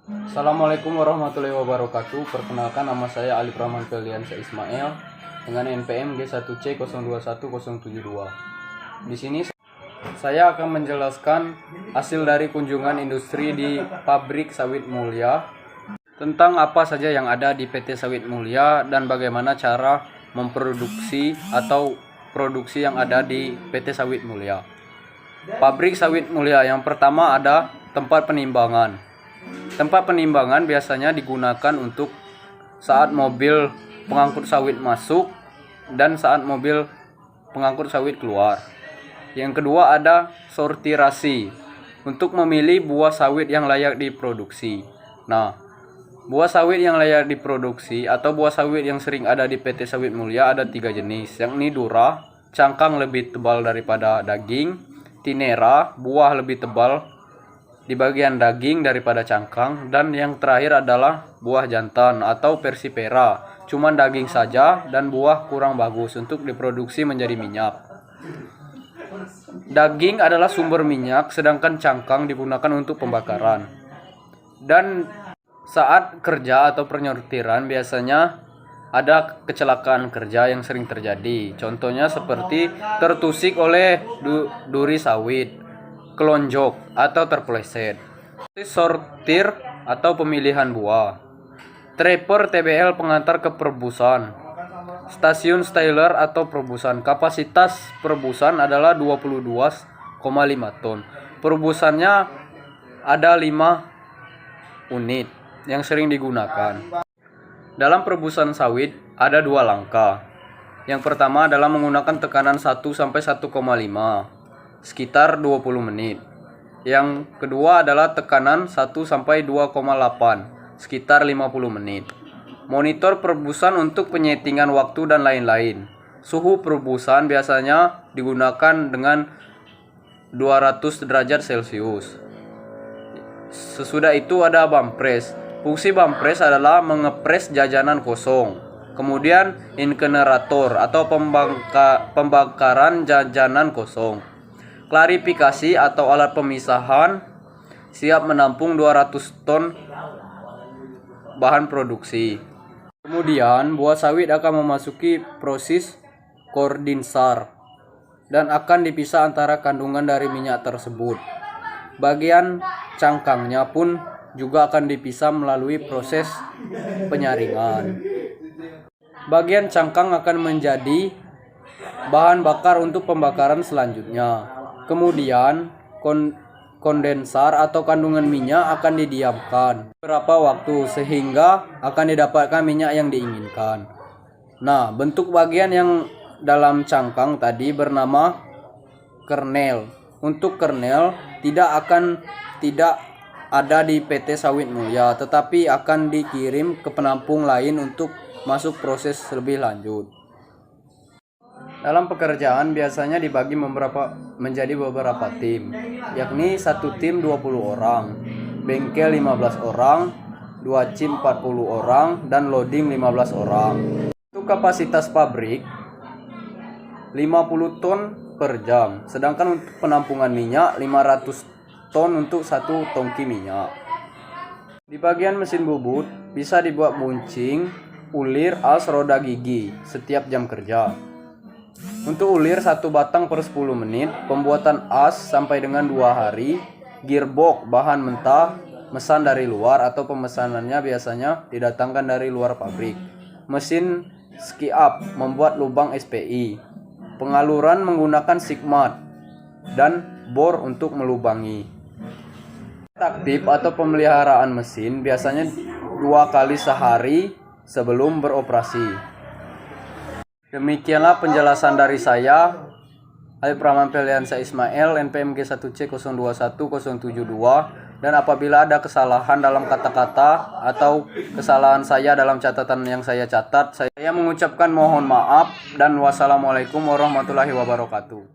Assalamualaikum warahmatullahi wabarakatuh. Perkenalkan, nama saya Alif Rahman Feliansa Ismail dengan NPM G1C021072. Di sini saya akan menjelaskan hasil dari kunjungan industri di pabrik Sawit Mulia, tentang apa saja yang ada di PT Sawit Mulia dan bagaimana cara memproduksi atau produksi yang ada di PT Sawit Mulia. Pabrik Sawit Mulia yang pertama ada tempat penimbangan. Tempat penimbangan biasanya digunakan untuk saat mobil pengangkut sawit masuk dan saat mobil pengangkut sawit keluar. Yang kedua ada sortirasi, untuk memilih buah sawit yang layak diproduksi. Nah, buah sawit yang layak diproduksi atau buah sawit yang sering ada di PT Sawit Mulia ada 3 jenis, yakni Dura, cangkang lebih tebal daripada daging; Tinera, buah lebih tebal di bagian daging daripada cangkang; dan yang terakhir adalah buah jantan atau Persipera, cuman daging saja dan buah kurang bagus untuk diproduksi menjadi minyak. Daging adalah sumber minyak, sedangkan cangkang digunakan untuk pembakaran. Dan saat kerja atau penyortiran biasanya ada kecelakaan kerja yang sering terjadi. Contohnya seperti tertusik oleh duri sawit, kelonjok atau terpeleset. Sortir atau pemilihan buah. Trapper TBL pengantar ke perebusan. Stasiun styler atau perebusan. Kapasitas perebusan adalah 22,5 ton. Perebusannya ada 5 unit yang sering digunakan. Dalam perebusan sawit ada 2 langkah. Yang pertama adalah menggunakan tekanan 1 sampai 1,5 sekitar 20 menit. Yang kedua adalah tekanan 1 sampai 2,8 sekitar 50 menit. Monitor perebusan untuk penyetingan waktu dan lain-lain. Suhu perebusan biasanya digunakan dengan 200 derajat Celcius. Sesudah itu ada bumpres. Fungsi bumpres adalah mengepres jajanan kosong. Kemudian inkenerator atau pembakaran jajanan kosong. Klarifikasi atau alat pemisahan siap menampung 200 ton bahan produksi. Kemudian buah sawit akan memasuki proses kondenser dan akan dipisah antara kandungan dari minyak tersebut. Bagian cangkangnya pun juga akan dipisah melalui proses penyaringan. Bagian cangkang akan menjadi bahan bakar untuk pembakaran selanjutnya. Kemudian kondensar atau kandungan minyak akan didiamkan beberapa waktu sehingga akan didapatkan minyak yang diinginkan. Nah, bentuk bagian yang dalam cangkang tadi bernama kernel. Untuk kernel tidak ada di PT Sawit Mulia, tetapi akan dikirim ke penampung lain untuk masuk proses lebih lanjut. Dalam pekerjaan biasanya dibagi menjadi beberapa tim, yakni satu tim 20 orang, bengkel 15 orang, 2 chim 40 orang, dan loading 15 orang. Untuk kapasitas pabrik 50 ton per jam, sedangkan untuk penampungan minyak 500 ton untuk 1 tongki minyak. Di bagian mesin bubut bisa dibuat buncing, ulir, as, roda gigi setiap jam kerja. Untuk ulir 1 batang per 10 menit, pembuatan as sampai dengan 2 hari, gearbox bahan mentah, mesan dari luar atau pemesanannya biasanya didatangkan dari luar pabrik. Mesin ski up membuat lubang SPI, pengaluran menggunakan sigmat, dan bor untuk melubangi. Aktif atau pemeliharaan mesin biasanya 2 kali sehari sebelum beroperasi. Demikianlah penjelasan dari saya, Alif Rahman Feliansa Ismail, NPM G1C021072. Dan apabila ada kesalahan dalam kata-kata atau kesalahan saya dalam catatan yang saya catat, saya mengucapkan mohon maaf dan wassalamualaikum warahmatullahi wabarakatuh.